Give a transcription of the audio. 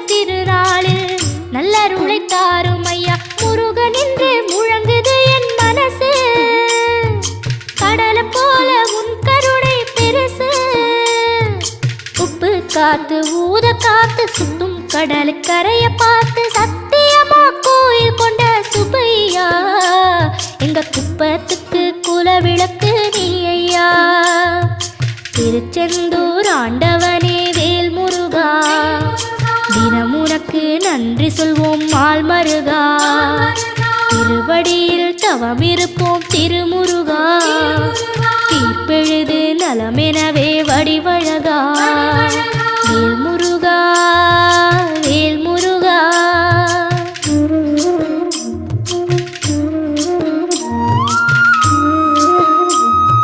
திருநாளில் நல்லருளை தாரும் ஐயா முருகன் என்று முழங்குது என் மனசு. கடலை போல உன் கருணை பெருசு. உப்பு காத்து ஊத காத்து சுத்தும் கடலு கரைய பார்த்து சத்தியமா கோயில் கொண்ட சுப்பையா. எங்க குப்பத்துக்கு குலவிளக்கு நீ ஐயா. திருச்செந்தூர் ஆண்டவனே வேல் முருகா, தினம் உனக்கு நன்றி சொல்வோம் மால் மருகா. திருவடியில் தவமிருப்போம் திருமுருகா.